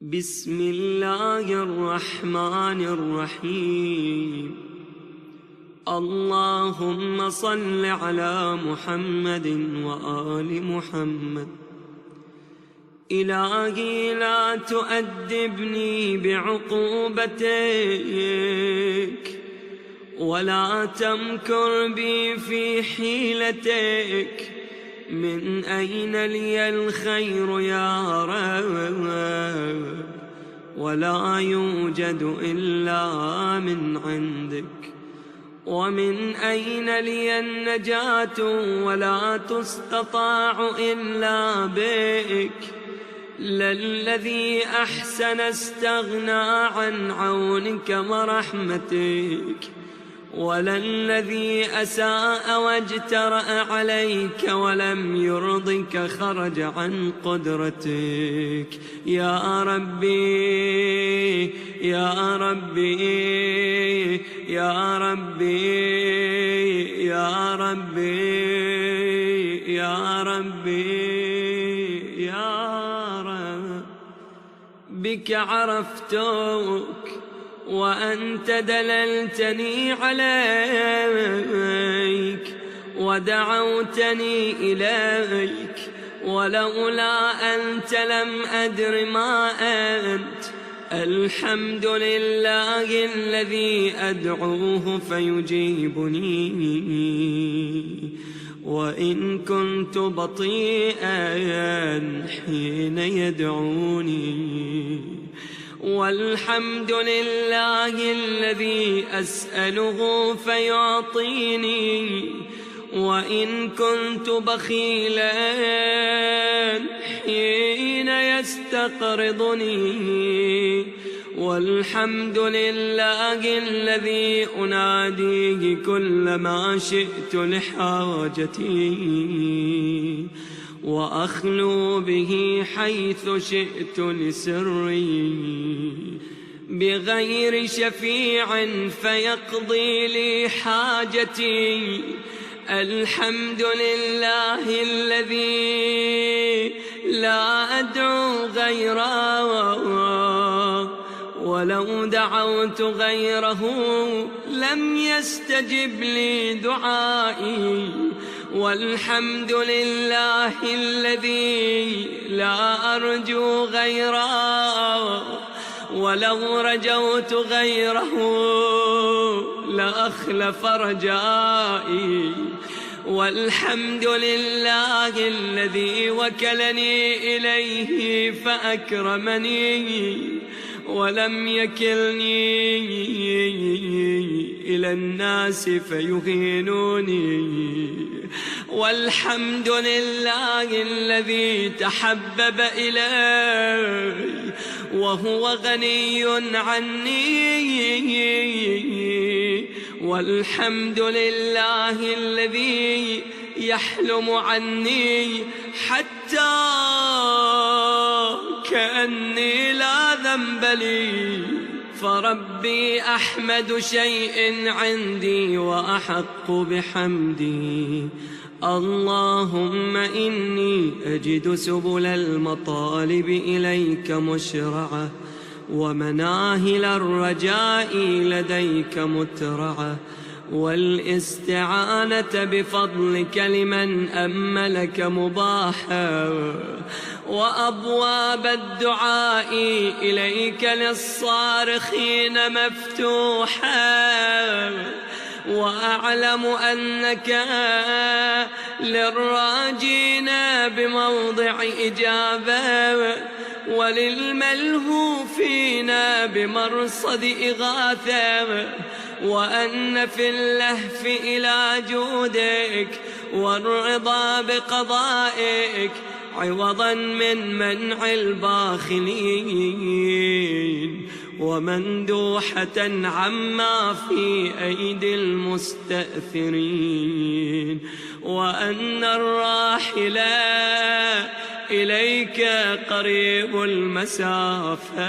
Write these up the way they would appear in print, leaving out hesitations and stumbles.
بسم الله الرحمن الرحيم. اللهم صل على محمد وآل محمد. إلهي لا تؤدبني بعقوبتك ولا تمكر بي في حيلتك. من أين لي الخير يا رب؟ ولا يوجد إلا من عندك. ومن أين لي النجاة ولا تستطاع إلا بك؟ للذي أحسن استغنى عن عونك ورحمتك، وللذي أساء واجترأ عليك ولم يرضك خرج عن قدرتك. يا ربي يا ربي يا ربي يا ربي يا ربي يا رب. بك عرفتك وأنت دللتني عليك ودعوتني إليك، ولولا أنت لم أدر ما أنت. الحمد لله الذي أدعوه فيجيبني وإن كنت بطيئا حين يدعوني. والحمد لله الذي أسأله فيعطيني وإن كنت بخيلا حين يستقرضني. والحمد لله الذي أناديه كلما شئت لحاجتي وأخلو به حيث شئت لسري، بغير شفيع فيقضي لي حاجتي. الحمد لله الذي لا أدعو غيره، ولو دعوت غيره لم يستجب لي دعائي. والحمد لله الذي لا أرجو غيره، ولو رجوت غيره لأخلف رجائي. والحمد لله الذي وكلني إليه فأكرمني ولم يكلني إلى الناس فيهينوني. والحمد لله الذي تحبب إلي وهو غني عني. والحمد لله الذي يحلم عني حتى كأني لا ذنب لي. فربي أحمد شيء عندي وأحق بحمدي. اللهم إني أجد سبل المطالب إليك مشرعة، ومناهل الرجاء لديك مترعة، والاستعانة بفضلك لمن أملك مباحا، وأبواب الدعاء إليك للصارخين مفتوحا. وأعلم أنك للراجين بموضع إجابة، وللملهوفين بمرصد إغاثة، وأن في اللهف إلى جودك والرضا بقضائك عوضا من منع الباخلين، ومندوحة عما في أيدي المستأثرين. وأن الراحل إليك قريب المسافة،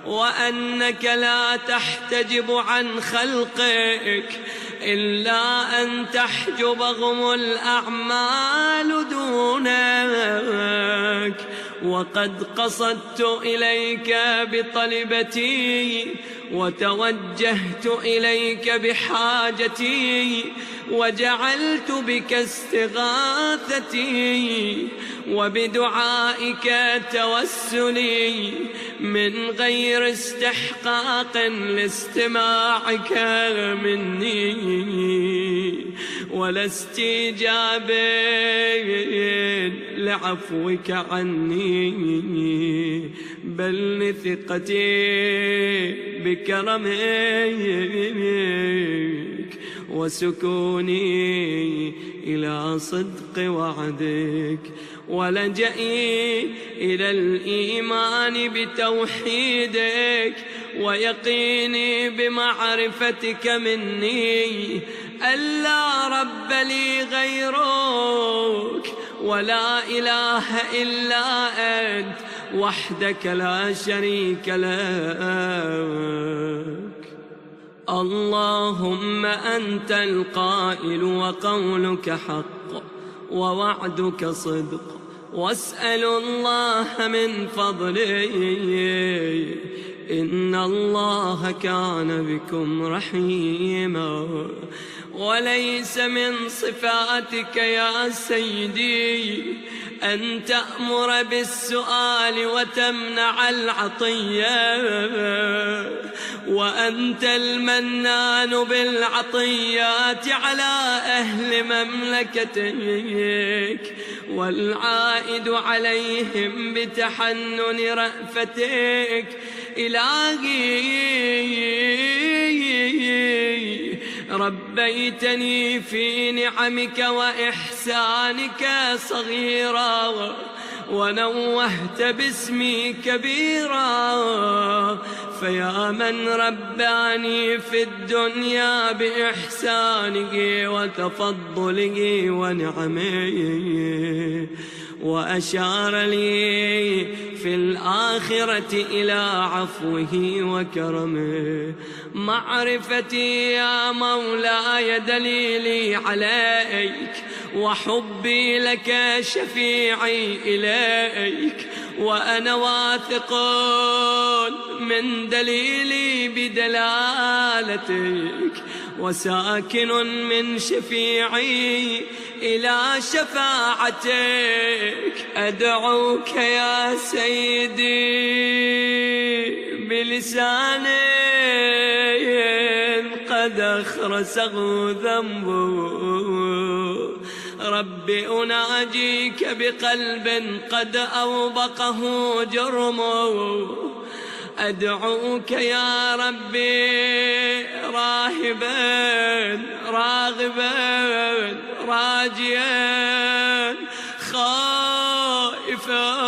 وأنك لا تحتجب عن خلقك إلا أن تحجبهم الأعمال دونك، وقد قصدت إليك بطلبتي وتوجهت إليك بحاجتي وجعلت بك استغاثتي وبدعائك توسلي من غير استحقاق لاستماعك مني ولا استجاب لعفوك عني، بل لثقتي بكرمك وسكوني إلى صدق وعدك ولجئي إلى الإيمان بتوحيدك ويقيني بمعرفتك مني ألا رب لي غيرك ولا إله إلا أنت وحدك لا شريك لك. اللهم أنت القائل وقولك حق ووعدك صدق، واسأل الله من فضله إن الله كان بكم رحيما. وليس من صفاتك يا سيدي أن تأمر بالسؤال وتمنع العطية، وأنت المنان بالعطيات على أهل مملكتك والعائد عليهم بتحنن رأفتك. إلهي ربيتني في نعمك وإحسانك صغيرا ونوهت باسمي كبيرا، فيا من رباني في الدنيا بإحسانه وتفضله ونعمه وأشار لي في الآخرة إلى عفوه وكرمه. معرفتي يا مولاي دليلي عليك وحبي لك شفيعي إليك، وأنا واثق من دليلي بدلالتك وساكن من شفيعي إلى شفاعتك. أدعوك يا سيدي بلسان قد أخرسه ذنبه، ربي أناجيك بقلب قد أوبقه جرمه. أدعوك يا ربي راهبا راغبا راجيا خائفا،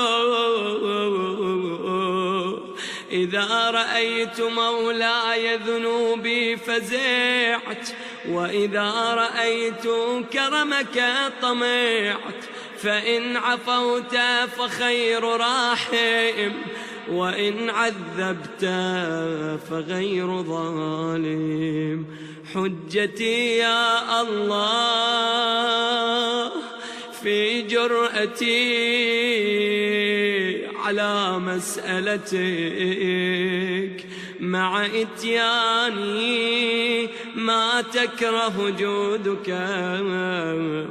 إذا رأيت مولاي ذنوبي فزعت، وإذا رأيت كرمك طمعت. فإن عفوت فخير راحم، وإن عذبت فغير ظالم. حجتي يا الله في جرأتي على مسألتك، مع إتياني ما تكره جودك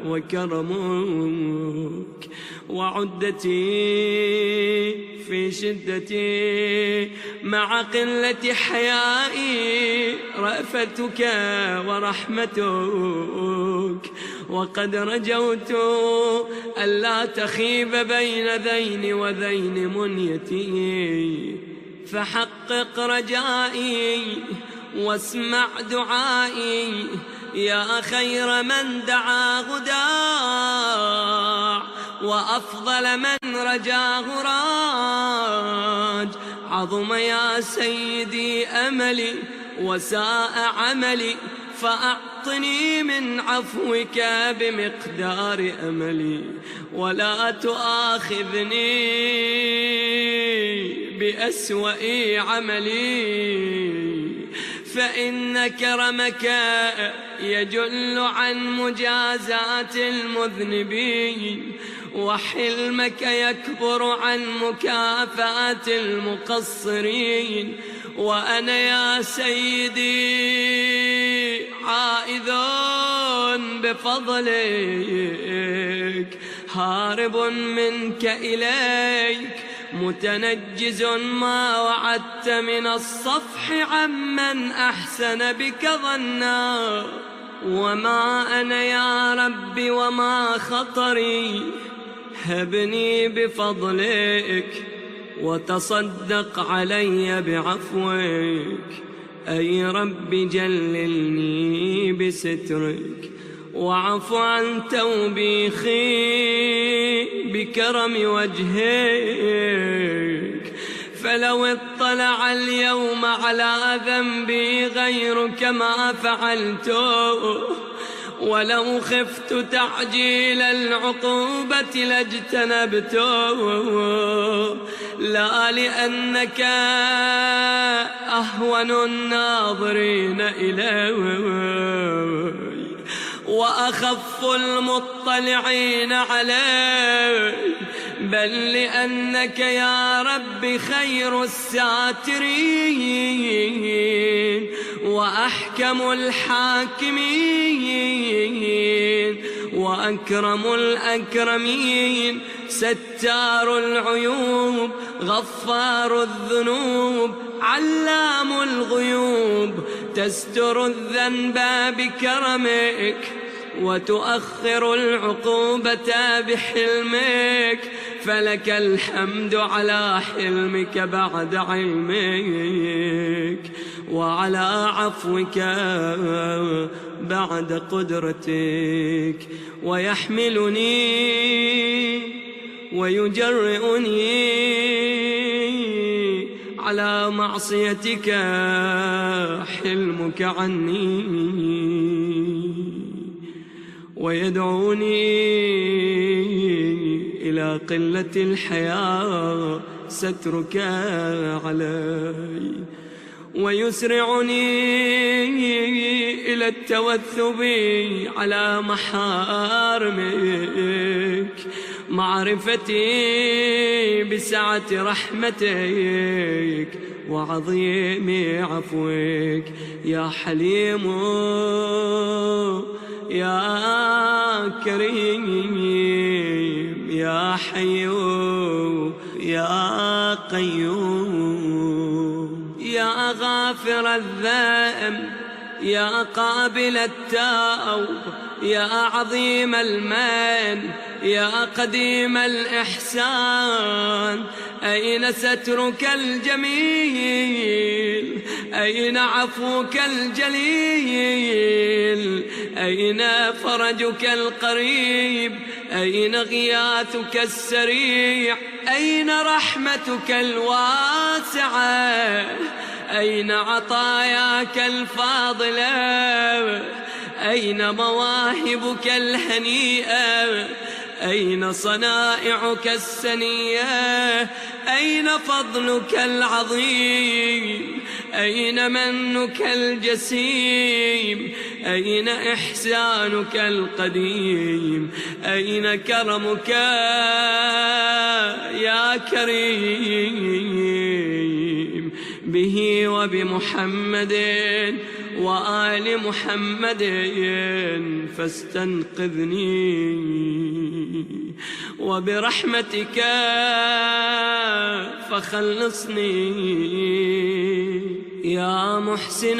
وكرمك، وعدتي في شدتي مع قلة حيائي رأفتك ورحمتك. وقد رجوت ألا تخيب بين ذين وذين منيتي، فحقق رجائي واسمع دعائي يا خير من دعا غداع، وأفضل من رجاه راج. عظم يا سيدي أملي وساء عملي، فأعطني من عفوك بمقدار أملي، ولا تؤاخذني بأسوأ عملي، فإن كرمك يجل عن مجازات المذنبين، وحلمك يكبر عن مكافأة المقصرين. وأنا يا سيدي عائذ بفضلك، هارب منك إليك، متنجز ما وعدت من الصفح عمن أحسن بك ظنا. وما أنا يا رب وما خطري، هبني بفضلك وتصدق علي بعفوك. أي رب جللني بسترك، واعف عن توبيخي بكرم وجهك. فلو اطلع اليوم على ذنبي غيرك ما فعلته، ولو خفت تعجيل العقوبة لاجتنبته. لا لأنك أهون الناظرين إلي وأخف المطلعين علي، بل لأنك يا رب خير الساترين وأحكم الحاكمين وأكرم الأكرمين. ستار العيوب، غفار الذنوب، علام الغيوب، تستر الذنب بكرمك وتؤخر العقوبة بحلمك. فلك الحمد على حلمك بعد علمك، وعلى عفوك بعد قدرتك. ويحملني ويجرئني على معصيتك حلمك عني، ويدعوني إلى قلة الحياة سترك علي، ويسرعني إلى التوثب على محارمك. معرفتي بسعة رحمتك وعظيم عفوك. يا حليم يا كريم يا حي يا قيوم، يا غافر الذنب يا قابل التوب، يا عظيم المن يا قديم الإحسان. أين سترك الجميل؟ أين عفوك الجليل؟ أين فرجك القريب؟ أين غياثك السريع؟ أين رحمتك الواسعة؟ أين عطاياك الفاضلة؟ أين مواهبك الهنيئة؟ أين صنائعك السنية؟ أين فضلك العظيم؟ أين منك الجسيم؟ أين إحسانك القديم؟ أين كرمك يا كريم؟ به وبمحمد وآل محمد فاستنقذني، وبرحمتك فخلصني. يا محسن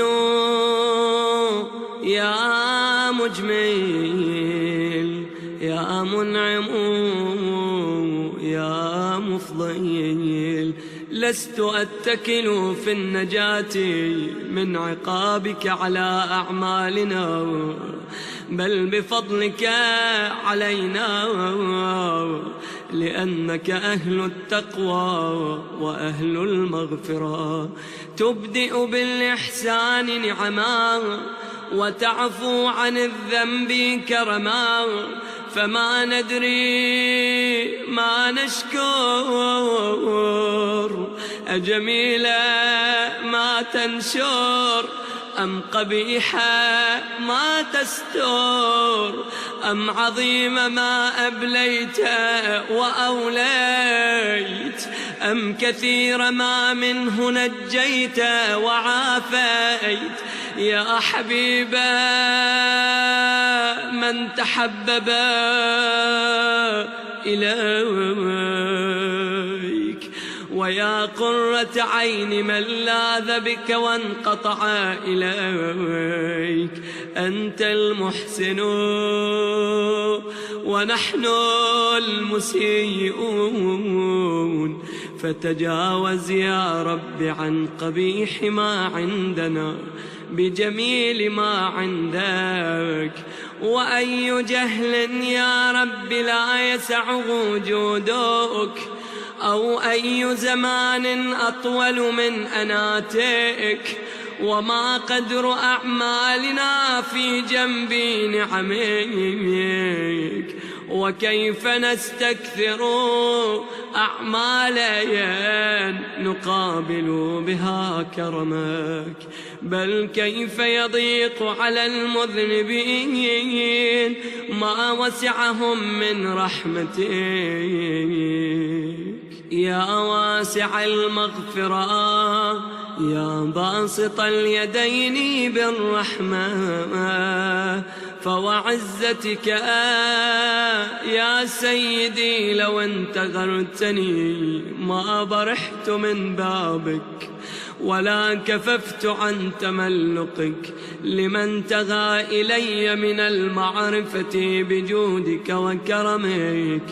يا مجمل يا منعم يا مفضل، لست أتكل في النجاة من عقابك على أعمالنا، بل بفضلك علينا، لأنك أهل التقوى وأهل المغفرة. تبدئ بالإحسان نعما وتعفو عن الذنب كرما، فما ندري ما نشكر، أجميلا ما تنشر أم قبيحة ما تستر، أم عظيم ما أبليت وأوليت، أم كثير ما منه نجيت وعافيت. يا حبيب من تحبب إليك، ويا قرة عين من لاذ بك وانقطع إليك. أنت المحسن ونحن المسيئون، فتجاوز يا رب عن قبيح ما عندنا بجميل ما عندك. وأي جهل يا رب لا يسعه جودك، أو أي زمان أطول من أناتك، وما قدر أعمالنا في جنب نعمك، وكيف نستكثر أعمالا نقابل بها كرمك، بل كيف يضيق على المذنبين ما وسعهم من رحمتك. يا واسع المغفرة، يا باسط اليدين بالرحمة، فوعزتك يا سيدي لو انتظرتني ما برحت من بابك، ولا كففت عن تملقك لمن تغى إلي من المعرفة بجودك وكرمك.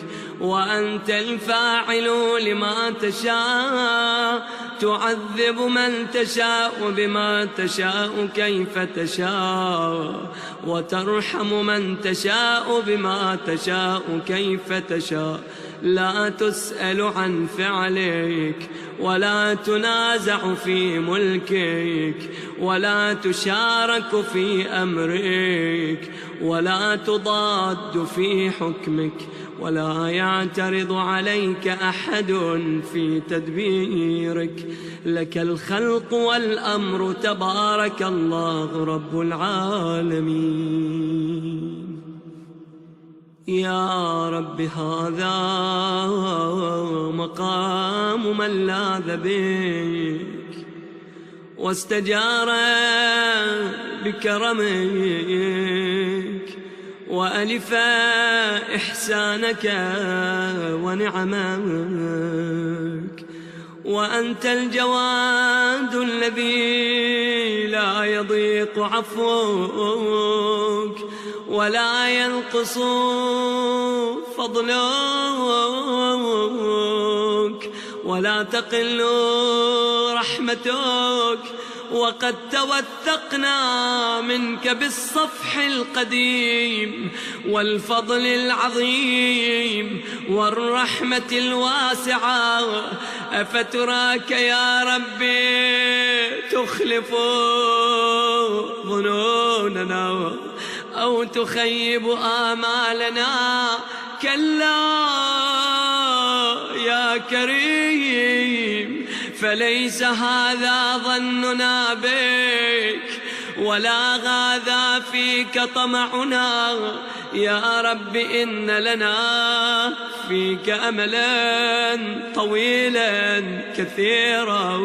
وأنت الفاعل لما تشاء، تعذب من تشاء بما تشاء كيف تشاء، وترحم من تشاء بما تشاء كيف تشاء. لا تسأل عن فعلك، ولا تنازع في ملكك، ولا تشارك في أمرك، ولا تضاد في حكمك، ولا يعترض عليك أحد في تدبيرك. لك الخلق والأمر، تبارك الله رب العالمين. يا رب هذا مقام من لاذ بك واستجار بكرمك، وألف إحسانك ونعمك. وأنت الجواد الذي لا يضيق عفوك، ولا ينقص فضلك، ولا تقل رحمتك. وقد توثقنا منك بالصفح القديم والفضل العظيم والرحمة الواسعة، أفتراك يا ربي تخلف ظنوننا أو تخيب آمالنا؟ كلا يا كريم، فليس هذا ظننا بك، ولا هذا فيك طمعنا. يا رب إن لنا فيك أملا طويلا كثيرا،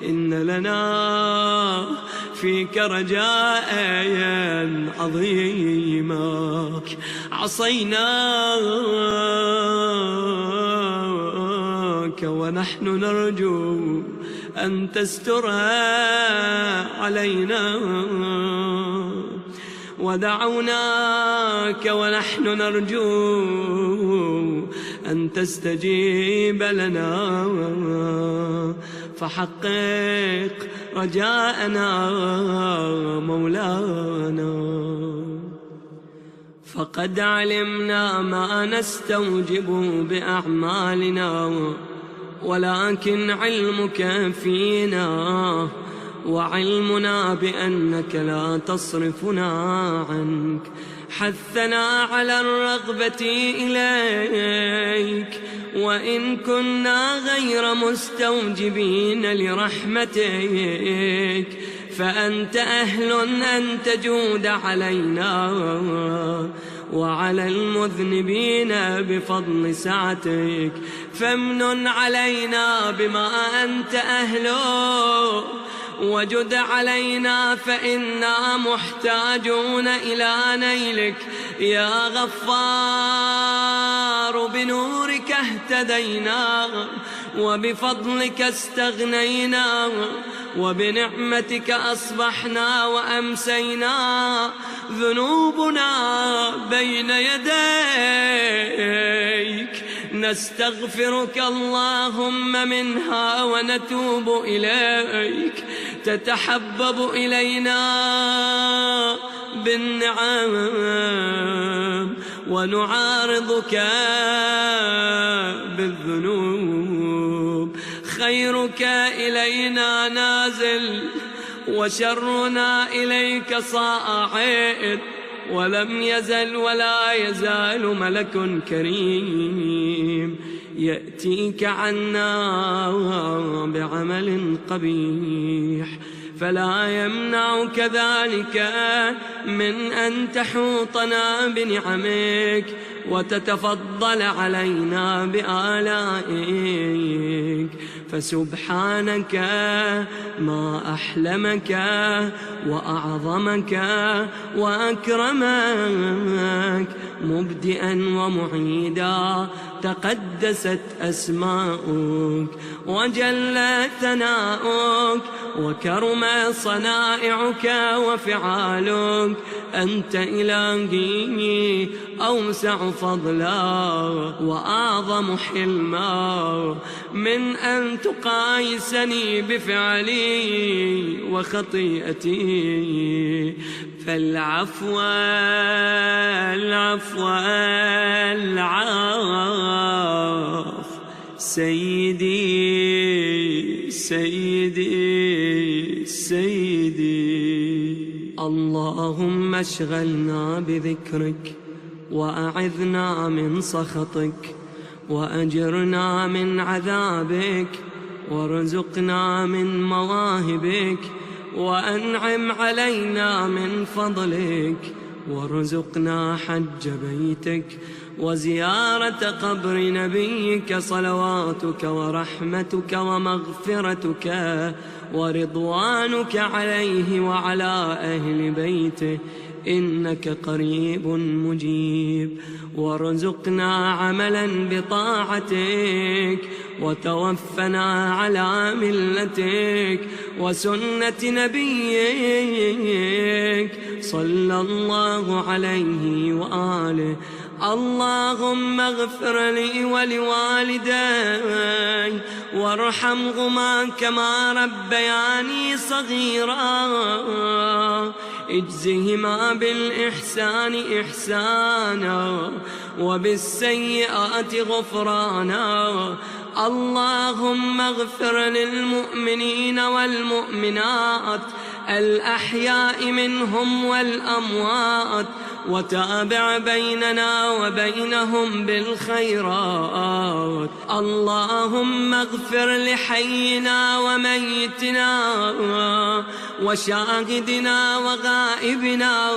إن لنا فيك رجاء عظيما. عصيناك ونحن نرجو أن تسترها علينا، ودعوناك ونحن نرجو أن تستجيب لنا، فحقق رجاءنا مولانا. فقد علمنا ما نستوجب بأعمالنا، ولكن علمك فينا وعلمنا بأنك لا تصرفنا عنك حثنا على الرغبة إليك، وإن كنا غير مستوجبين لرحمتك فأنت أهل أن تجود علينا وعلى المذنبين بفضل سعتك، فامنن علينا بما أنت أهله وجد علينا فإنا محتاجون إلى نيلك يا غفار. بنورك اهتدينا وبفضلك استغنينا وبنعمتك أصبحنا وأمسينا، ذنوبنا بين يديك نستغفرك اللهم منها ونتوب إليك، تتحبب إلينا بالنعم ونعارضك بالذنوب. خيرك إلينا نازل وشرنا إليك صاعد، ولم يزل ولا يزال ملك كريم يأتيك عنا بعمل قبيح، فلا يمنعك ذلك من أن تحوطنا بنعمك وتتفضل علينا بآلائك. فسبحانك ما أحلمك وأعظمك وأكرمك، مبدئا ومعيدا تقدست أسماؤك وجل ثناؤك وكرم صنائعك وفعالك. أنت إلهي أوسع فضلا وأعظم حلما من أن تقايسني بفعلي وخطيئتي، فالعفو العفو العفو سيدي سيدي سيدي. اللهم اشغلنا بذكرك وأعذنا من سخطك وأجرنا من عذابك وارزقنا من مواهبك وأنعم علينا من فضلك وارزقنا حج بيتك وزيارة قبر نبيك صلواتك ورحمتك ومغفرتك ورضوانك عليه وعلى أهل بيته، إنك قريب مجيب. وارزقنا عملا بطاعتك وتوفنا على ملتك وسنة نبيك صلى الله عليه وآله. اللهم اغفر لي ولوالدي وارحمهما كما ربياني صغيرا، اجزهما بالإحسان إحسانا وبالسيئات غفرانا. اللهم اغفر للمؤمنين والمؤمنات الأحياء منهم والأموات، وتابع بيننا وبينهم بالخيرات. اللهم اغفر لحينا وميتنا وشاهدنا وغائبنا،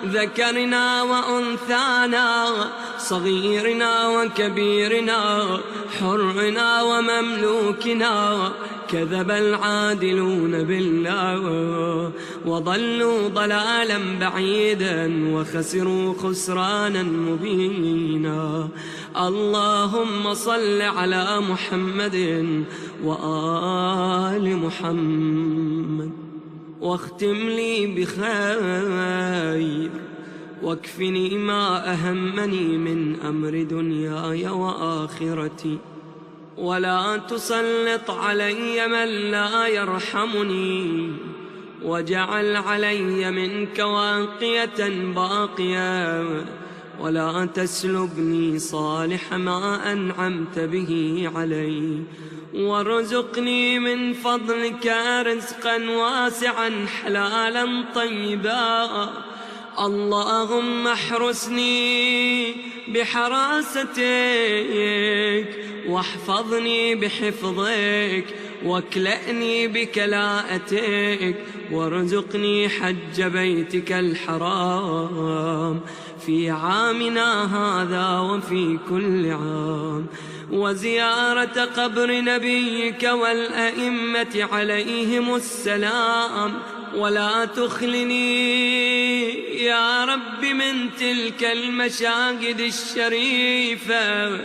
ذكرنا وأنثانا، صغيرنا وكبيرنا، حرنا ومملوكنا. كذب العادلون بالله وضلوا ضلالا بعيدا وخسروا خسرانا مبينا. اللهم صل على محمد وآل محمد، واختم لي بخير واكفني ما أهمني من أمر دنياي وآخرتي، ولا تسلط علي من لا يرحمني، واجعل علي منك واقية باقية، ولا تسلبني صالح ما أنعمت به علي، وارزقني من فضلك رزقا واسعا حلالا طيبا. اللهم احرسني بحراستك واحفظني بحفظك واكلأني بكلاءتك وارزقني حج بيتك الحرام في عامنا هذا وفي كل عام، وزيارة قبر نبيك والأئمة عليهم السلام، ولا تخلني يا رب من تلك المشاهد الشريفة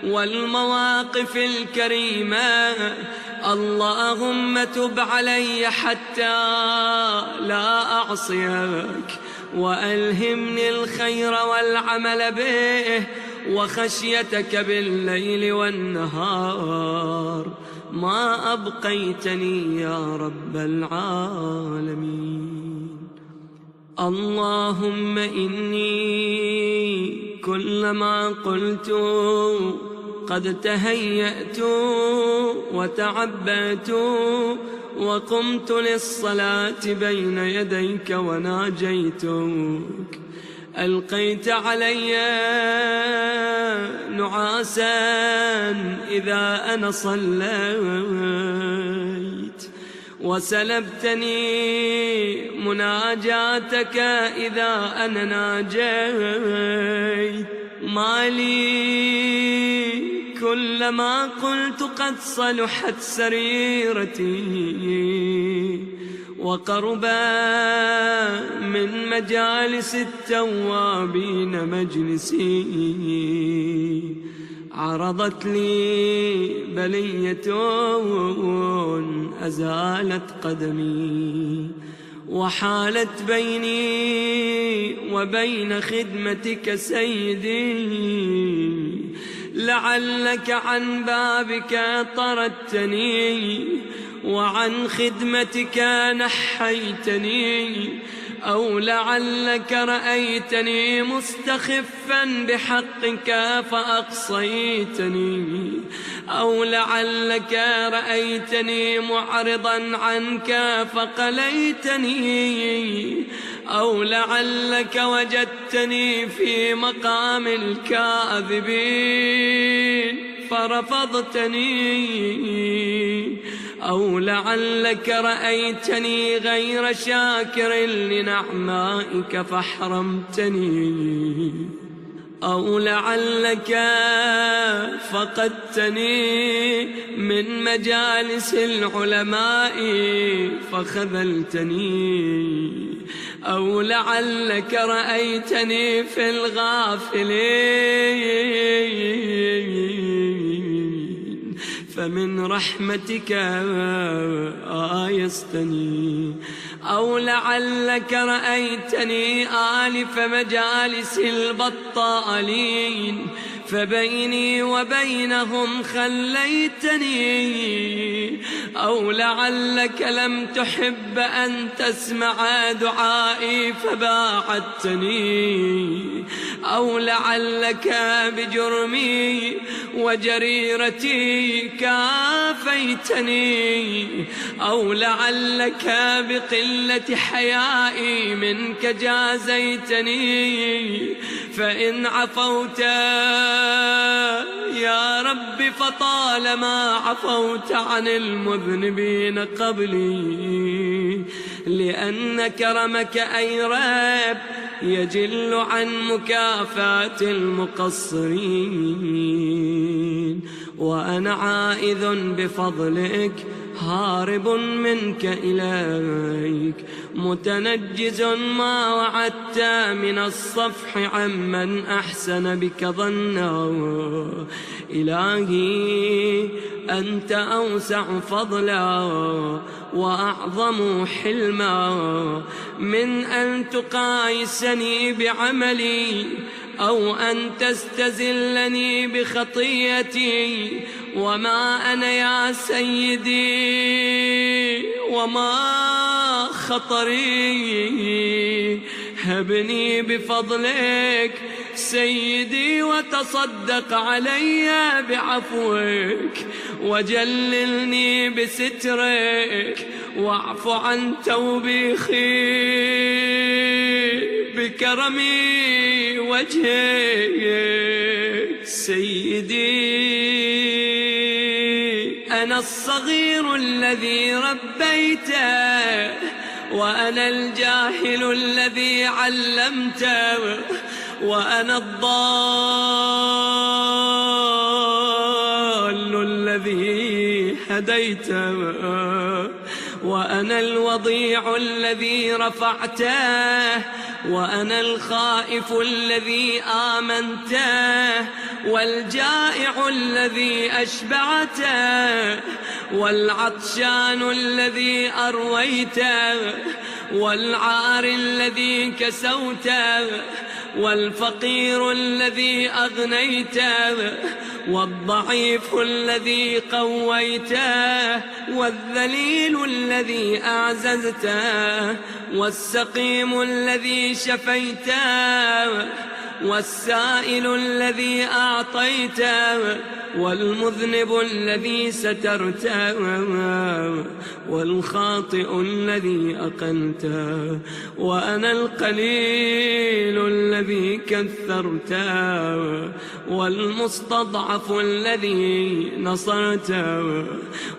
والمواقف الكريمة. اللهم تب علي حتى لا أعصيك، وألهمني الخير والعمل به وخشيتك بالليل والنهار ما أبقيتني يا رب العالمين. اللهم إني كلما قلت قد تهيأت وتعبأت وقمت للصلاة بين يديك وناجيتك ألقيت علي نعاسا إذا أنا صليت، وسلبتني مناجاتك إذا أنا ناجيت. ما لي كلما قلت قد صلحت سريرتي وقربا من مجالس التوابين مجلسي، عرضت لي بلية أزالت قدمي وحالت بيني وبين خدمتك سيدي. لعلك عن بابك طردتني وعن خدمتك نحيتني، أو لعلك رأيتني مستخفا بحقك فأقصيتني، أو لعلك رأيتني معرضا عنك فقليتني، أو لعلك وجدتني في مقام الكاذبين فرفضتني، أو لعلك رأيتني غير شاكر لنعمائك فحرمتني، أو لعلك فقدتني من مجالس العلماء فخذلتني، أو لعلك رأيتني في الغافلين فمن رحمتك آيستني، أو لعلك رأيتني آلف مجالس البطالين فبيني وبينهم خليتني، أو لعلك لم تحب أن تسمع دعائي فباعدتني، أو لعلك بجرمي وجريرتي كافيتني، أو لعلك بقلة حيائي منك جازيتني. فإن عفوت يا رب فطالما عفوت عن المذنبين قبلي، لأن كرمك أي رب يجل عن مكافاة المقصرين، وأنا عائذ بفضلك هارب منك إليك، متنجز ما وعدت من الصفح عمن أحسن بك ظنا. إلهي أنت أوسع فضلا وأعظم حلما من أن تقايسني بعملي أو أن تستزلني بخطيئتي. وما أنا يا سيدي وما خطري، هبني بفضلك سيدي وتصدق علي بعفوك، وجللني بسترك، واعف عن توبيخي بكرم وجهك سيدي. أنا الصغير الذي ربيته، وأنا الجاهل الذي علمته، وأنا الضال الذي هديته، وأنا الوضيع الذي رفعته، وأنا الخائف الذي آمنته، والجائع الذي أشبعته، والعطشان الذي أرويته، والعار الذي كسوته، والفقير الذي أغنيته، والضعيف الذي قويته، والذليل الذي أعززته، والسقيم الذي شفيته، والسائل الذي أعطيته، والمذنب الذي سترته، والخاطئ الذي أقلته، وأنا القليل الذي كثرته، والمستضعف الذي نصرته،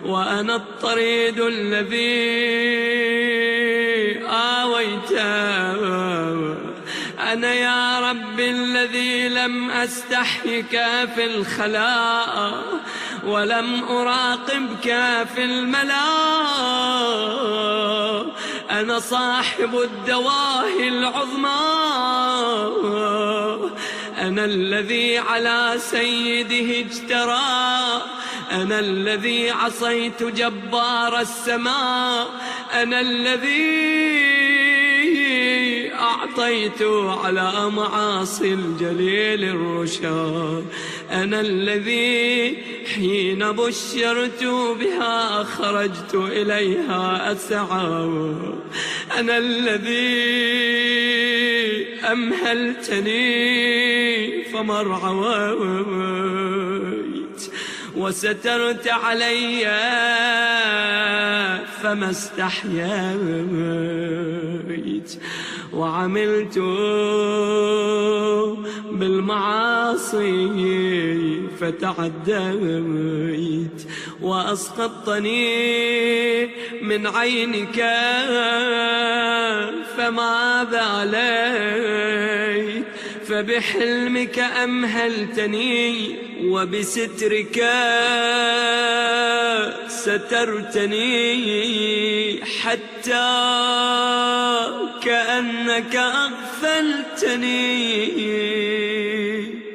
وأنا الطريد الذي آويته. أنا يا رب الذي لم أستحيك في الخلاء، ولم أراقبك في الملاء. أنا صاحب الدواهي العظمى، أنا الذي على سيده اجترى، أنا الذي عصيت جبار السماء، أنا الذي أعطيت على معاصي الجليل الرشاد، أنا الذي حين بشرت بها خرجت إليها أسعى، أنا الذي أمهلتني فمرعويت، وسترت علي فما استحييت، وعملت بالمعاصي فتعديت، وأسقطتني من عينك فما باليت، فبحلمك أمهلتني، وبسترك سترتني، حتى كأنك أغفلتني،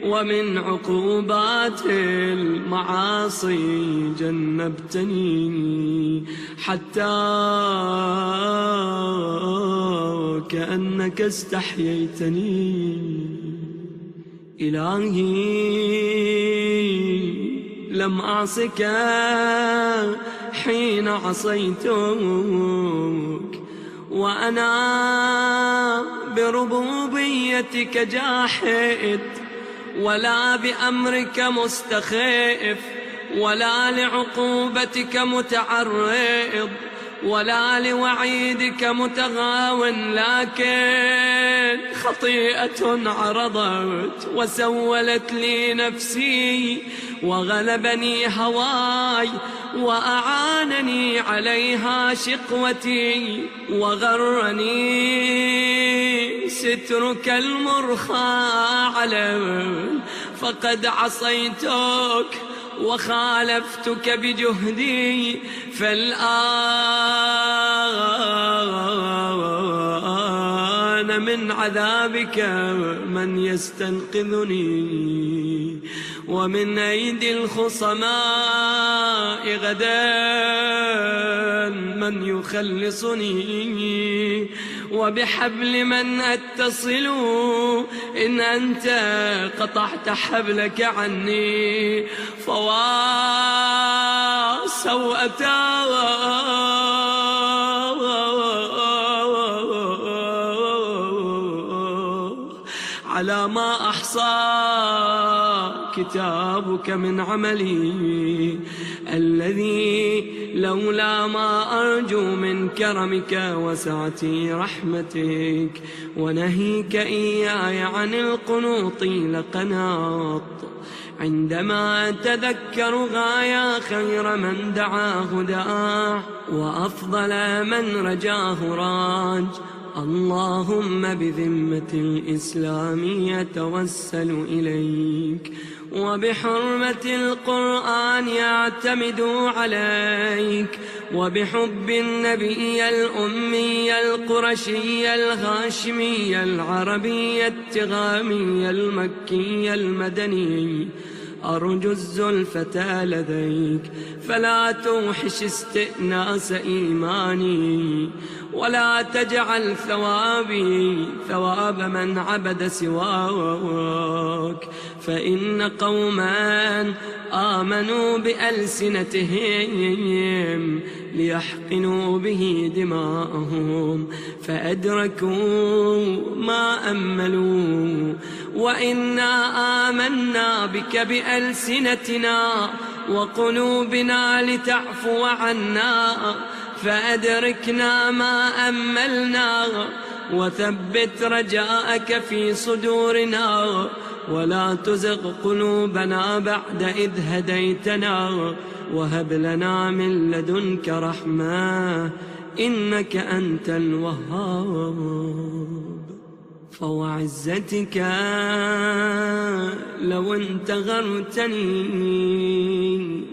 ومن عقوبات المعاصي جنبتني، حتى كأنك استحييتني. إلهي لم أعصك حين عصيتك، وأنا بربوبيتك جاحد، ولا بأمرك مستخيف، ولا لعقوبتك متعرض، ولا لوعيدك متغاون، لكن خطيئة عرضت وسولت لي نفسي، وغلبني هواي، وأعانني عليها شقوتي، وغرني سترك المرخى عليه، فقد عصيتك وخالفتك بجهدي، فالآن من عذابك من يستنقذني، ومن أيدي الخصماء غدا من يخلصني، وبحبل من أتصل إن أنت قطعت حبلك عني، فوا سوءتا على ما أحصى كتابك من عملي، الذي لولا ما أرجو من كرمك وسعة رحمتك ونهيك إياي عن القنوط لقناط. عندما أتذكر غايا خير من دعاه داع وأفضل من رجاه راج، اللهم بذمة الإسلام يتوسل إليك، وبحرمة القرآن يعتمد عليك، وبحب النبي الأمي القرشي الهاشمي العربي التغامي المكي المدني أرجو الزلفة لديك، فلا توحش استئناس إيماني، ولا تجعل ثوابي ثواب من عبد سواك. فإن قوما آمنوا بألسنتهم ليحقنوا به دماءهم فأدركوا ما أملوا، وإنا آمنا بك بألسنتنا وقلوبنا لتعفو عنا فأدركنا ما أملنا، وثبت رجاءك في صدورنا، ولا تزغ قلوبنا بعد إذ هديتنا، وهب لنا من لدنك رحمة إنك أنت الوهاب. فوعزتك لو انتظرتني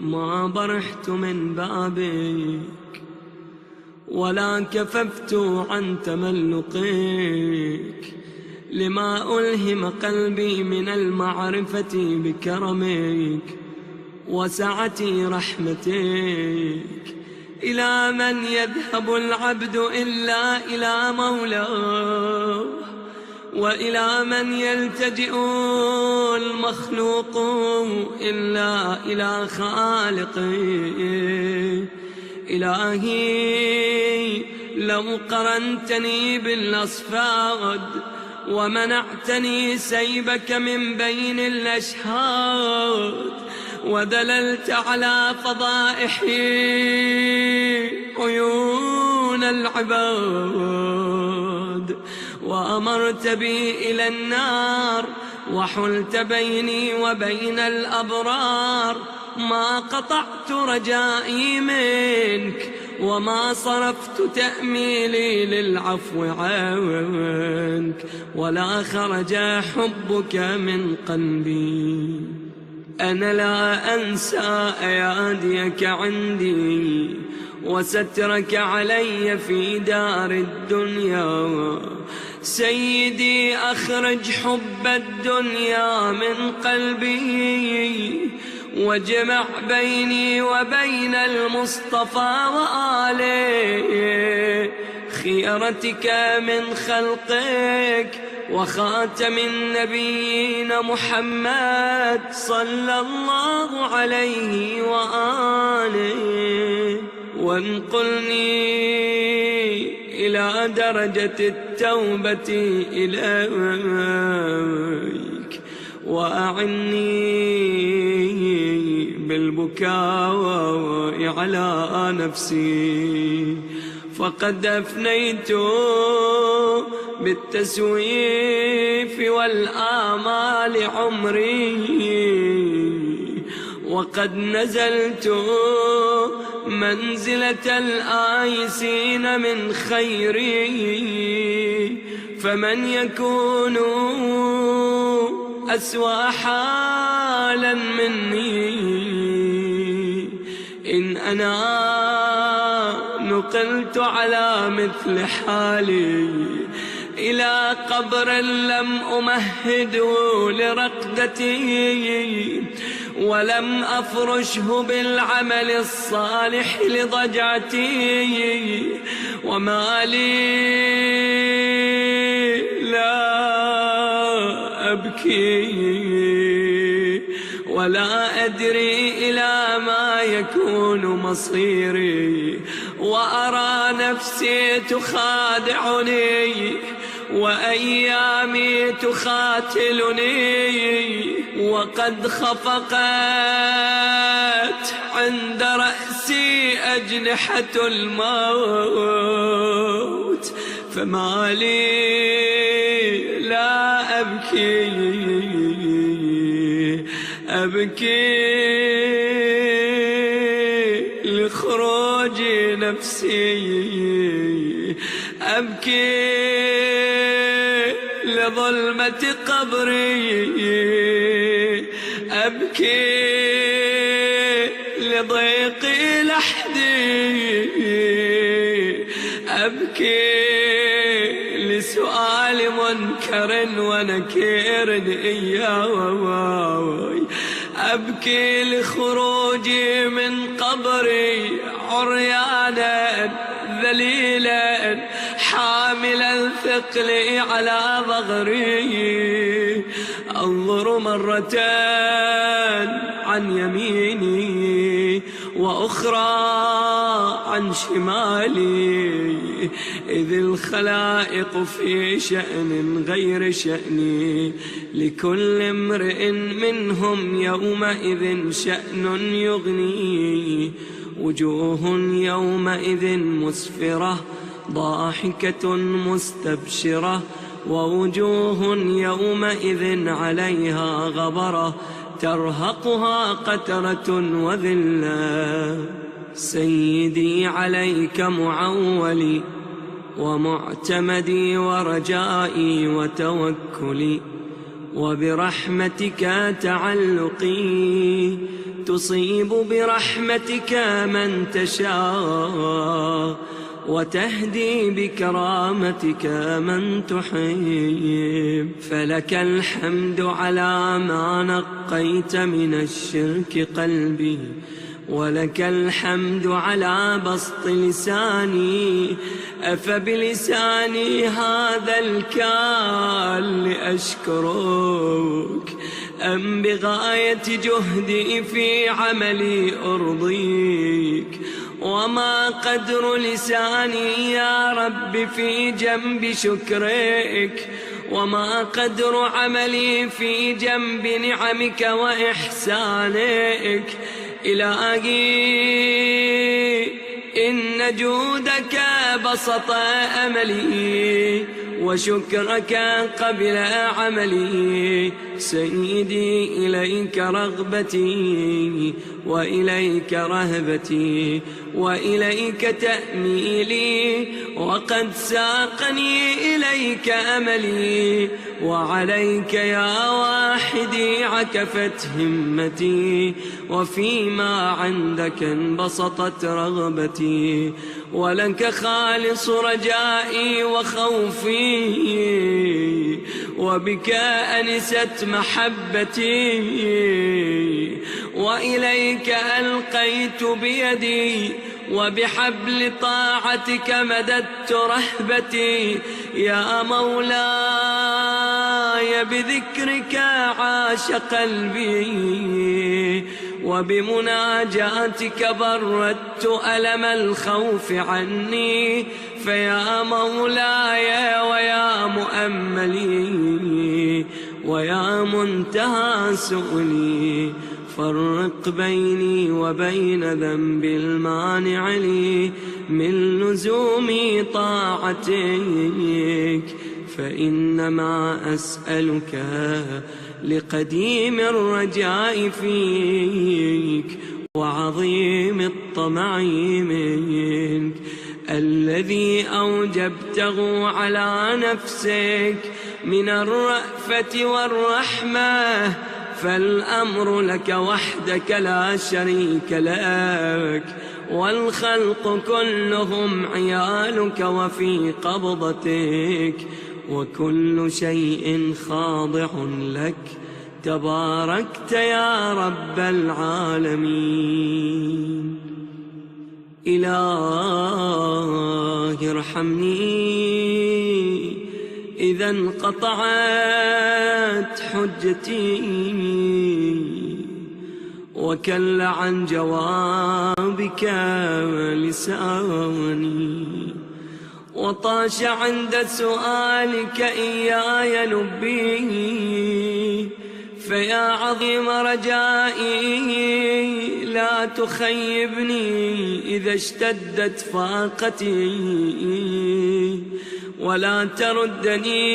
ما برحت من بابك، ولا كففت عن تملقك، لما ألهم قلبي من المعرفة بكرمك وسعة رحمتك. إلى من يذهب العبد إلا إلى مولاه، وإلى من يلتجئ المخلوق إلا إلى خالقه. إلهي لو قرنتني بالأصفاد ومنعتني سيبك من بين الأشهاد، ودللت على فضائحي عيون العباد، وأمرت بي إلى النار وحلت بيني وبين الأبرار، ما قطعت رجائي منك وما صرفت تأميلي للعفو عنك، ولا خرج حبك من قلبي. أنا لا أنسى أياديك عندي وسترك علي في دار الدنيا. سيدي أخرج حب الدنيا من قلبي، واجمع بيني وبين المصطفى وآله، خيرتك من خلقك وخاتم النبيين محمد صلى الله عليه وآله، وانقلني إلى درجة التوبة إليك، وأعني بالبكاء على نفسي، فقد أفنيت بالتسويف والآمال عمري، وقد نزلت منزلة الآيسين من خيري، فمن يكون أسوأ حالا مني إن أنا نقلت على مثل حالي إلى قبر لم أمهده لرقدتي، ولم أفرشه بالعمل الصالح لضجعتي، وما لي لا أبكي ولا أدري إلى ما يكون مصيري، وأرى نفسي تخادعني وأيامي تخاتلني، وقد خفقت عند رأسي أجنحة الموت، فما لي لا أبكي لخروج نفسي، أبكي لظلمة قبري، أبكي لضيق لحدي، أبكي لسؤال منكر ونكير إياه، أبكي لخروجي من قبري عريانا ذليلا حاملا الثقل على ظهري، أنظر مرة عن يميني وأخرى عن شمالي، إذ الخلائق في شأن غير شأني، لكل امرئ منهم يومئذ شأن يغنيه، وجوه يومئذ مسفرة ضاحكة مستبشرة، ووجوه يومئذ عليها غبرة ترهقها قترة وذلة. سيدي عليك معولي ومعتمدي ورجائي وتوكلي، وبرحمتك تعلقي، تصيب برحمتك من تشاء، وتهدي بكرامتك من تحب. فلك الحمد على ما نقيت من الشرك قلبي، ولك الحمد على بسط لساني، أفبلساني هذا الكال أشكرك، أم بغاية جهدي في عملي أرضيك؟ وما قدر لساني يا رب في جنب شكرك، وما قدر عملي في جنب نعمك وإحسانك. إلهي إن جودك بسط أملي، وشكرك قبل عملي. سيدي إليك رغبتي، وإليك رهبتي، وإليك تأميلي، وقد ساقني إليك أملي، وعليك يا واحدي عكفت همتي، وفيما عندك انبسطت رغبتي، ولك خالص رجائي وخوفي، وبك أنست محبتي، وإليك ألقيت بيدي، وبحبل طاعتك مددت رهبتي. يا مولاي بذكرك عاش قلبي، وبمناجاتك بردت ألم الخوف عني. فيا مولاي ويا مؤملي ويا منتهى سؤلي، فرق بيني وبين ذنب المانع لي من لزوم طاعتك، فإنما أسألك لقديم الرجاء فيك، وعظيم الطمع منك، الذي أوجبته على نفسك من الرأفة والرحمة. فالأمر لك وحدك لا شريك لك، والخلق كلهم عيالك وفي قبضتك، وكل شيء خاضع لك، تباركت يا رب العالمين. إلهي ارحمني إذا انقطعت حجتي، وكل عن جوابك لساني، وطاش عند سؤالك إياي لبي. فيا عظيم رجائي لا لا تخيبني إذا اشتدت فاقتي، ولا تردني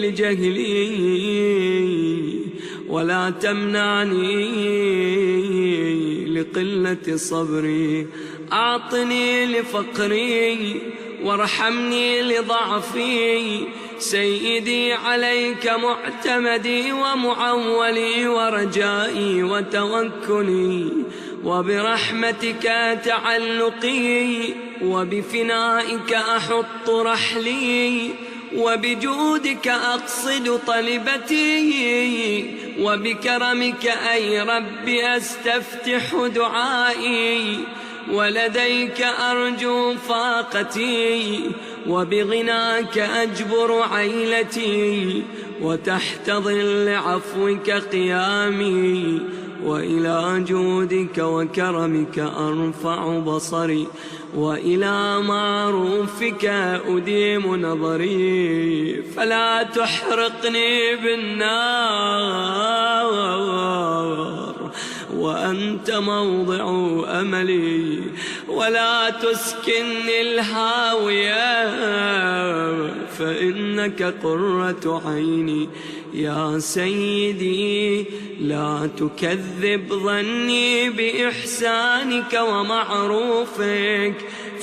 لجهلي، ولا تمنعني لقلة صبري. أعطني لفقري وارحمني لضعفي، سيدي عليك معتمدي ومعولي ورجائي وتوكلي، وبرحمتك تعلقي، وبفنائك أحط رحلي، وبجودك أقصد طلبتي، وبكرمك أي رب أستفتح دعائي، ولديك أرجو فاقتي، وبغناك أجبر عيلتي، وتحت ظل عفوك قيامي، وإلى جودك وكرمك أرفع بصري، وإلى معروفك أديم نظري. فلا تحرقني بالنار وأنت موضع أملي، ولا تسكنني الهاوية فإنك قرة عيني. يا سيدي لا تكذب ظني بإحسانك ومعروفك،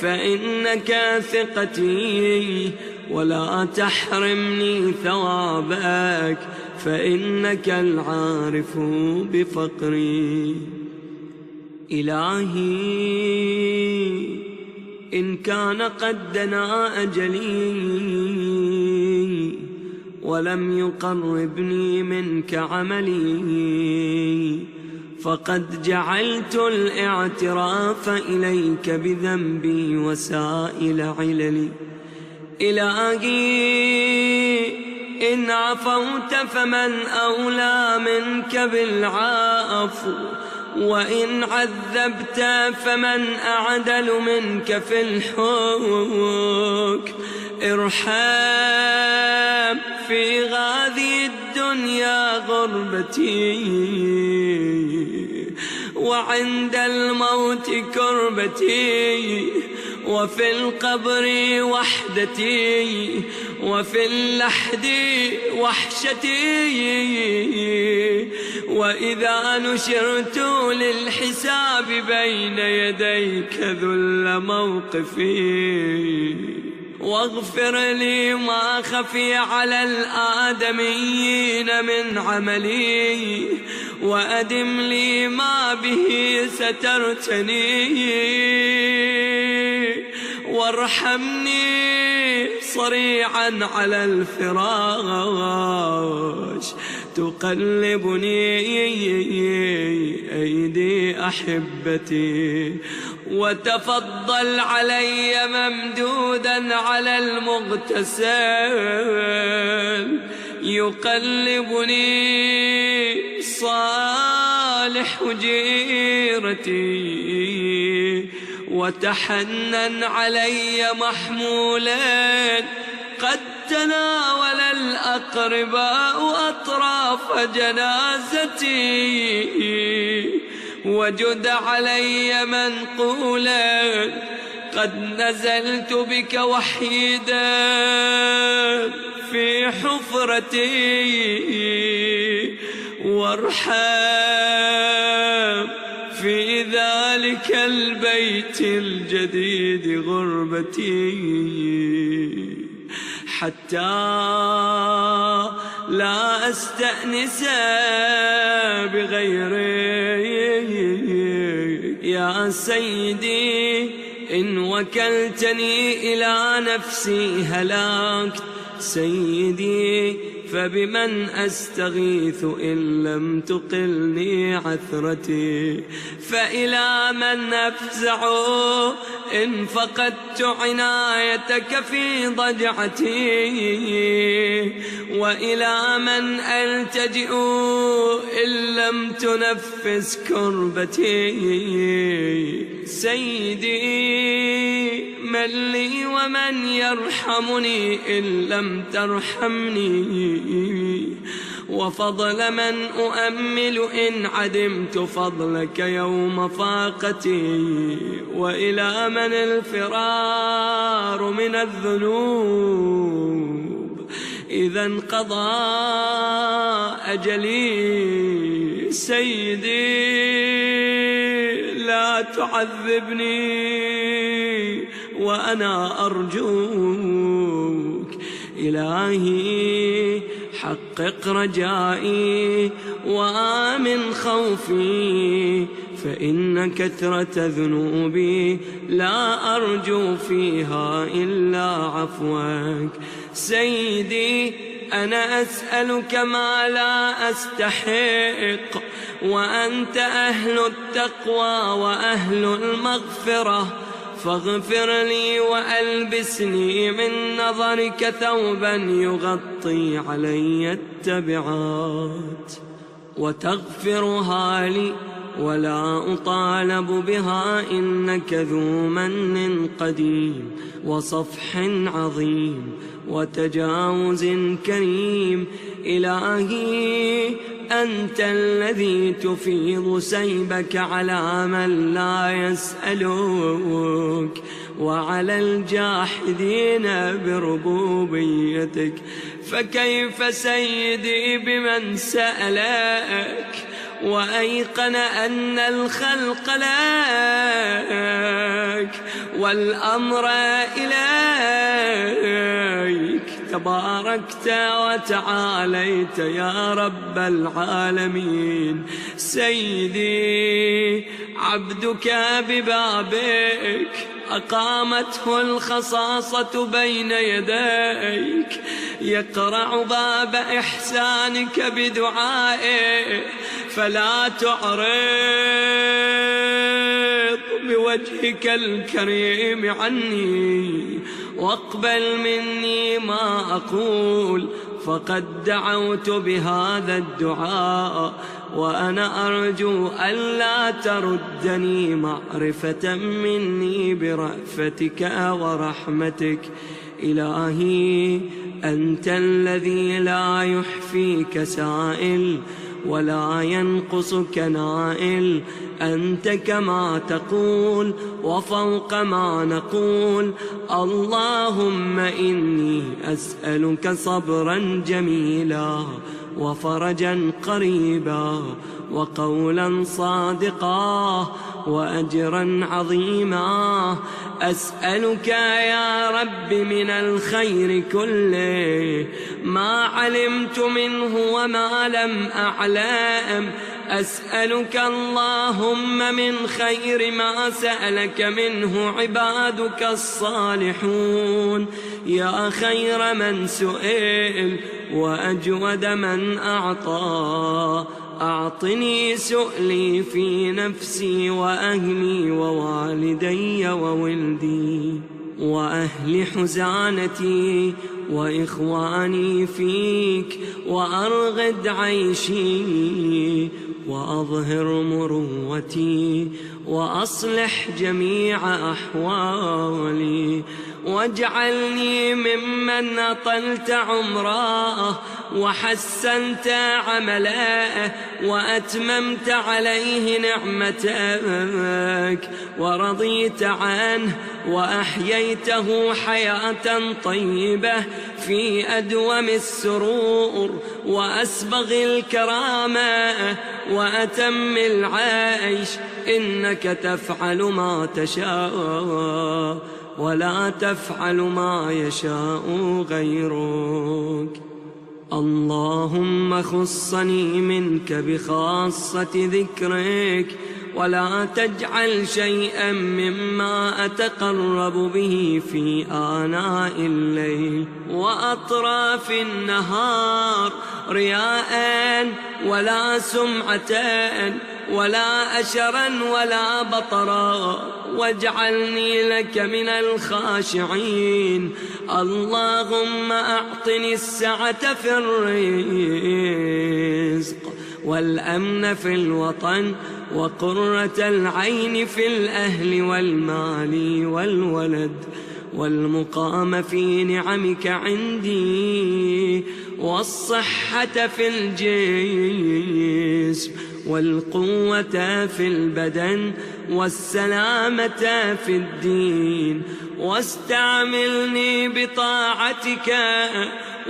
فإنك ثقتي، ولا تحرمني ثوابك، فإنك العارف بفقري. إلهي إن كان قد دنا أجلي ولم يقربني منك عملي، فقد جعلت الاعتراف إليك بذنبي وسائل عللي. إلهي إن عفوت فمن أولى منك بالعفو، وإن عذبت فمن أعدل منك في الحكم. ارحم في هذه الدنيا غربتي، وعند الموت كربتي، وفي القبر وحدتي، وفي اللحد وحشتي، وإذا نشرت للحساب بين يديك ذل موقفي. واغفر لي ما خفي على الآدميين من عملي، وأدم لي ما به سترتني، وارحمني صريعا على الفراش تقلبني أيدي أحبتي، وتفضل علي ممدودا على المغتسل، يقلبني صالح جيرتي، وتحنن علي محمولا قد تناول الأقرباء أطراف جنازتي، وجد علي منقولا قد نزلت بك وحيدا في حفرتي، وارحم في ذلك البيت الجديد غربتي، حتى لا أستأنس بغيري. يا سيدي إن وكلتني إلى نفسي هلاكت، سيدي فبمن أستغيث إن لم تقلني عثرتي، فإلى من أفزع إن فقدت عنايتك في ضجعتي، وإلى من ألتجئ إن لم تنفس كربتي. سيدي من لي ومن يرحمني إن لم ترحمني، وفضل من أؤمل إن عدمت فضلك يوم فاقتي. وإلى من الفرار من الذنوب إذا انقضى أجلي. سيدي لا تعذبني وأنا أرجوك. إلهي حقق رجائي وآمن خوفي، فإن كثرة ذنوبي لا أرجو فيها إلا عفوك. سيدي أنا أسألك ما لا أستحق، وأنت أهل التقوى وأهل المغفرة، فاغفر لي وألبسني من نظرك ثوبا يغطي علي التبعات، وتغفرها لي ولا أطالب بها، إنك ذو من قديم وصفح عظيم وتجاوز كريم. إلهي أنت الذي تفيض سيبك على من لا يسألك، وعلى الجاحدين بربوبيتك، فكيف سيدي بمن سألك وأيقن أن الخلق لك والأمر إليك؟ تباركت وتعاليت يا رب العالمين. سيدي عبدك ببابك أقامته الخصاصة بين يديك، يقرع باب إحسانك بدعائه، فلا تعرض بوجهك الكريم عني، واقبل مني ما أقول، فقد دعوت بهذا الدعاء، وأنا أرجو ألا تردني معرفة مني برأفتك ورحمتك. إلهي أنت الذي لا يحفيك سائل ولا ينقصك نائل، أنت كما تقول وفوق ما نقول. اللهم إني أسألك صبرا جميلا وفرجا قريبا وقولا صادقا وأجرا عظيما. أسألك يا رب من الخير كله ما علمت منه وما لم أعلم. أسألك اللهم من خير ما سألك منه عبادك الصالحون، يا خير من سئل وأجود من أعطى. أعطني سؤلي في نفسي وأهلي ووالدي وولدي وأهل حزانتي وإخواني فيك، وأرغد عيشي وأظهر مروتي وأصلح جميع أحوالي، واجعلني ممن أطلت عمره وحسنت عمله وأتممت عليه نعمتك ورضيت عنه وأحييته حياة طيبة في أدوم السرور وأسبغ الكرامة وأتم العيش. إنك تفعل ما تشاء ولا تفعل ما يشاء غيرك. اللهم خصني منك بخاصة ذكرك، ولا تجعل شيئا مما أتقرب به في آناء الليل وأطراف النهار رياء ولا سمعة ولا أشرا ولا بطرا، واجعلني لك من الخاشعين. اللهم أعطني السعة في الرزق والأمن في الوطن وقرة العين في الأهل والمال والولد، والمقام في نعمك عندي، والصحة في الجسم، والقوة في البدن، والسلامة في الدين. واستعملني بطاعتك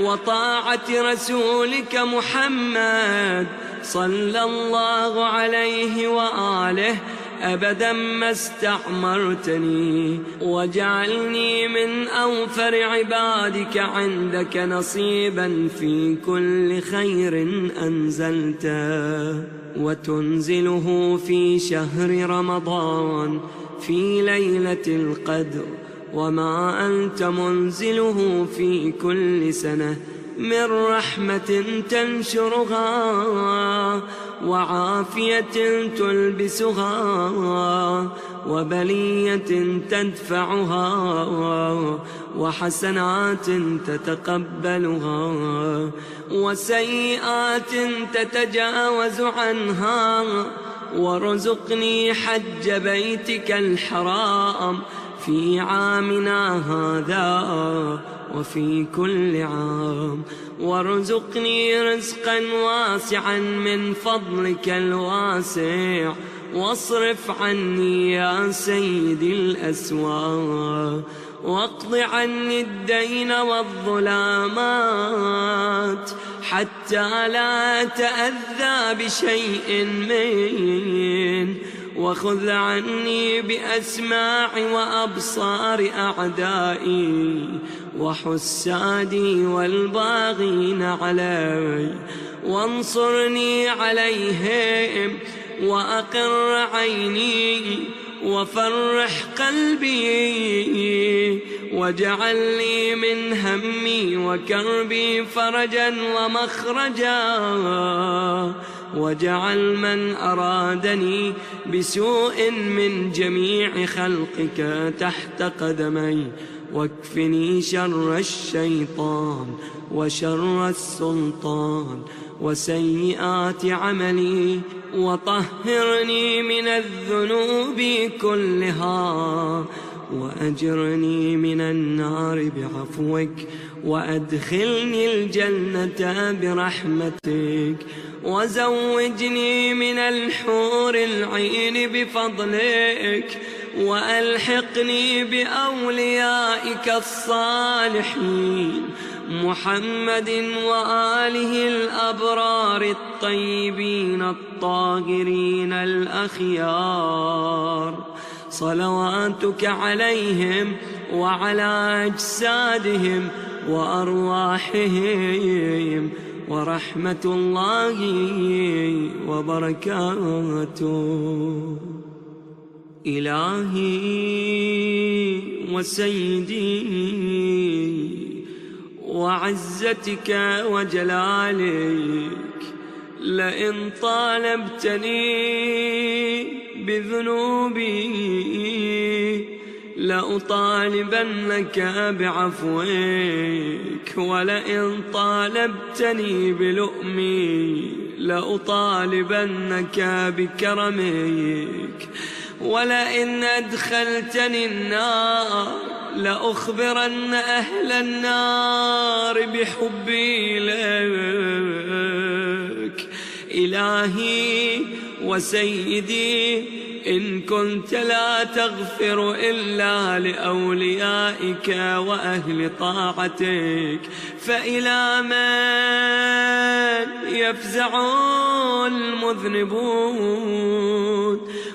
وطاعة رسولك محمد صلى الله عليه وآله أبدا ما استعمرتني، واجعلني من أوفر عبادك عندك نصيبا في كل خير أنزلته وتنزله في شهر رمضان في ليلة القدر، وما أنت منزله في كل سنة من رحمة تنشرها، وعافية تلبسها، وبلية تدفعها، وحسنات تتقبلها، وسيئات تتجاوز عنها. وارزقني حج بيتك الحرام في عامنا هذا وفي كل عام، وارزقني رزقا واسعا من فضلك الواسع، واصرف عني يا سيدي الأسواق، واقض عني الدين والظلامات حتى لا أتأذى بشيء من، وخذ عني بأسماع وأبصار أعدائي وحسادي والباغين علي، وانصرني عليهم، وأقر عيني، وفرح قلبي، واجعل لي من همي وكربي فرجا ومخرجا، واجعل من أرادني بسوء من جميع خلقك تحت قدمي، واكفني شر الشيطان وشر السلطان وسيئات عملي، وطهرني من الذنوب كلها، وأجرني من النار بعفوك، وأدخلني الجنة برحمتك، وزوجني من الحور العين بفضلك، وألحقني بأوليائك الصالحين محمد وآله الأبرار الطيبين الطاهرين الأخيار، صلواتك عليهم وعلى أجسادهم وأرواحهم، ورحمة الله وبركاته. إلهي وسيدي وعزتك وجلالك، لئن طالبتني بذنوبي لأطالبنك بعفوك، ولئن طالبتني بلؤمي لأطالبنك بكرمك، ولئن أدخلتني النار لأخبرن أهل النار بحبي لك. إلهي وسيدي، إن كنت لا تغفر إلا لأوليائك وأهل طاعتك، فإلى من يفزع المذنبون؟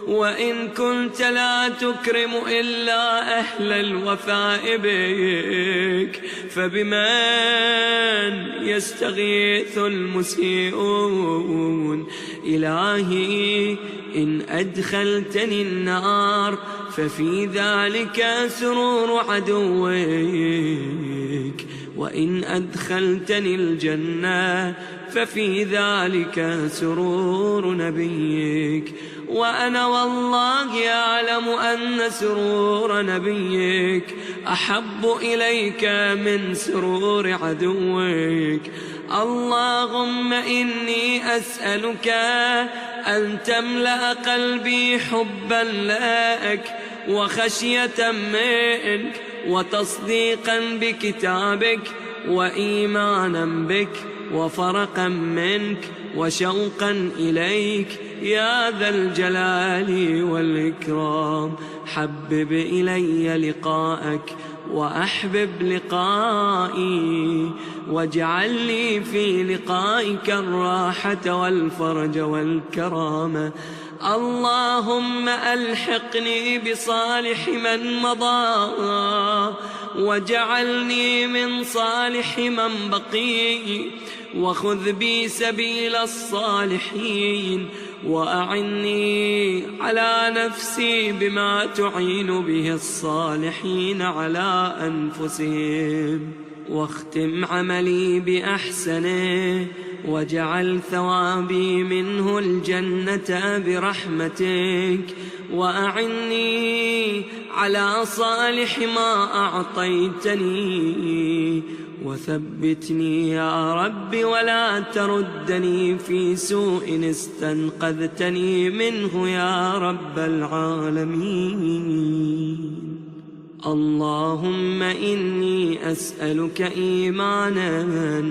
وإن كنت لا تكرم إلا أهل الوفاء بك، فبمن يستغيث المسيئون؟ إلهي، إن أدخلتني النار ففي ذلك سرور عدوك، وإن أدخلتني الجنة ففي ذلك سرور نبيك، وأنا والله أعلم أن سرور نبيك أحب إليك من سرور عدوك. اللهم إني أسألك أن تملأ قلبي حبا لك وخشية منك وتصديقا بكتابك وإيمانا بك وفرقا منك وشوقا إليك يا ذا الجلال والإكرام. حبب إلي لقاءك وأحبب لقائي، واجعل لي في لقائك الراحة والفرج والكرامة. اللهم ألحقني بصالح من مضى، واجعلني من صالح من بقي، وخذ بي سبيل الصالحين، وأعني على نفسي بما تعين به الصالحين على أنفسهم. واختم عملي بأحسنه، واجعل ثوابي منه الجنة برحمتك، وأعني على صالح ما أعطيتني، وثبتني يا رب ولا تردني في سوء استنقذتني منه يا رب العالمين. اللهم إني أسألك إيمانا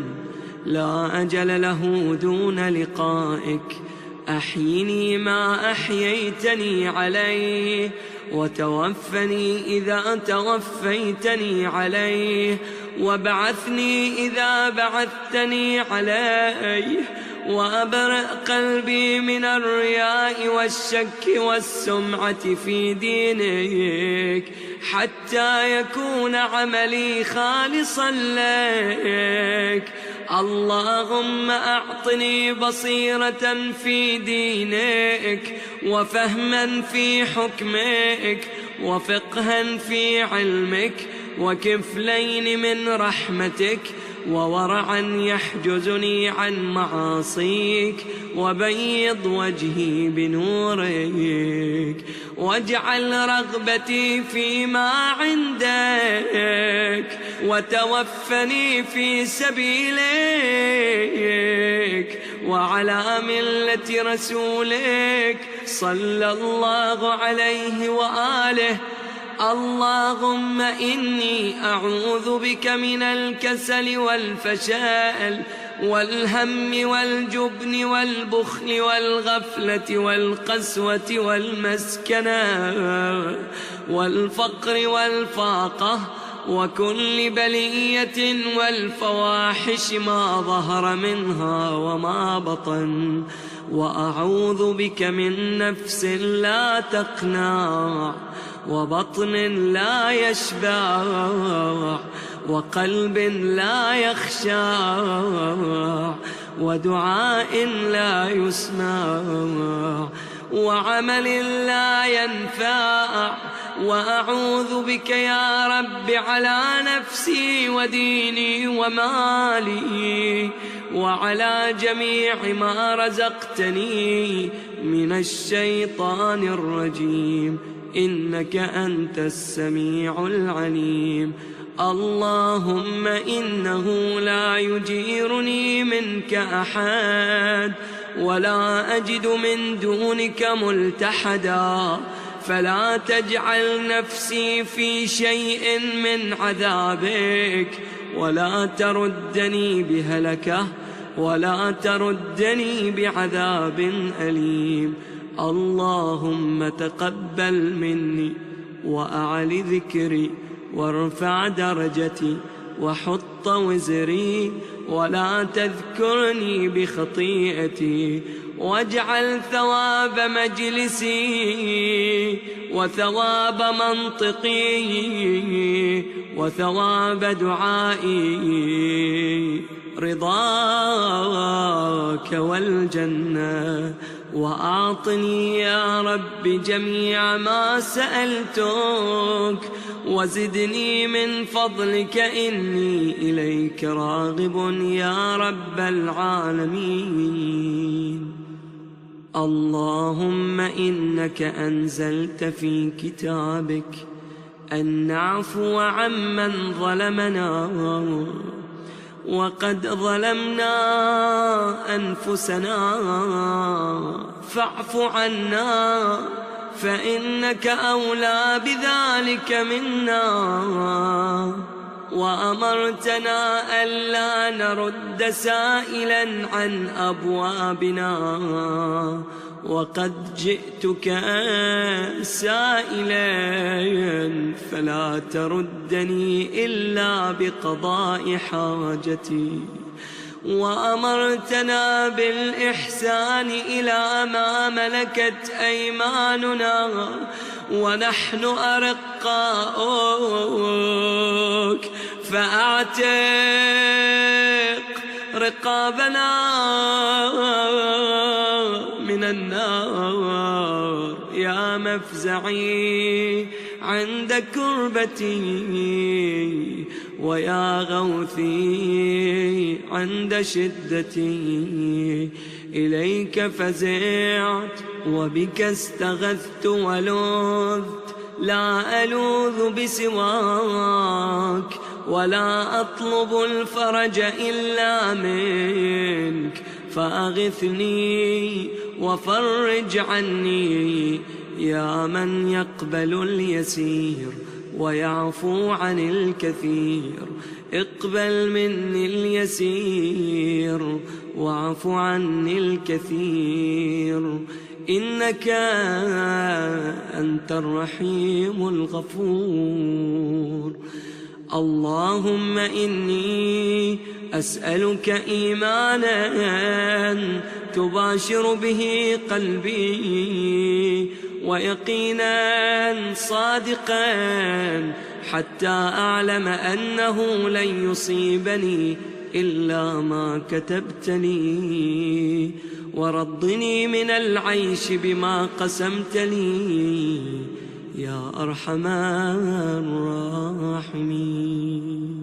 لا أجل له دون لقائك، أحيني ما أحييتني عليه، وتوفني إذا توفيتني عليه، وابعثني إذا بعثتني عليه، وأبرئ قلبي من الرياء والشك والسمعة في دينك، حتى يكون عملي خالصا لك. اللهم أعطني بصيرة في دينك، وفهما في حكمك، وفقها في علمك، وكفلين من رحمتك، وورعا يحجزني عن معاصيك، وبيض وجهي بنورك، واجعل رغبتي فيما عندك، وتوفني في سبيلك وعلى ملة رسولك صلى الله عليه وآله. اللهم إني أعوذ بك من الكسل والفشل والهم والجبن والبخل والغفلة والقسوة والمسكنة والفقر والفاقة وكل بلية والفواحش ما ظهر منها وما بطن. وأعوذ بك من نفس لا تقنع، وبطن لا يشبع، وقلب لا يخشع، ودعاء لا يسمع، وعمل لا ينفع. وأعوذ بك يا رب على نفسي وديني ومالي وعلى جميع ما رزقتني من الشيطان الرجيم، إنك أنت السميع العليم. اللهم إنه لا يجيرني منك أحد، ولا أجد من دونك ملتحدا، فلا تجعل نفسي في شيء من عذابك، ولا تردني بهلكة، ولا تردني بعذاب أليم. اللهم تقبل مني وأعل ذكري وارفع درجتي وحط وزري، ولا تذكرني بخطيئتي، واجعل ثواب مجلسي وثواب منطقي وثواب دعائي رضاك والجنة. وأعطني يا رب جميع ما سألتك، وزدني من فضلك إني إليك راغب يا رب العالمين. اللهم إنك أنزلت في كتابك أن نعفو عمن ظلمنا، وقد ظلمنا أنفسنا، فاعف عنا فإنك أولى بذلك منا. وأمرتنا ألا نرد سائلا عن أبوابنا، وقد جئتك سائلا فلا تردني إلا بقضاء حاجتي. وأمرتنا بالإحسان إلى ما ملكت أيماننا، ونحن أرقاؤك فأعتق رقابنا من النار يا مفزعي عند كربتي، ويا غوثي عند شدتي. إليك فزعت وبك استغثت ولذت، لا ألوذ بسواك ولا أطلب الفرج إلا منك، فأغثني وفرج عني يا من يقبل اليسير ويعفو عن الكثير. اقبل مني اليسير واعف عني الكثير، إنك أنت الرحيم الغفور. اللهم إني أسألك إيمانا تباشر به قلبي، ويقينا صادقا حتى أعلم أنه لن يصيبني إلا ما كتبت لي، ورضني من العيش بما قسمت لي يا أرحم الراحمين.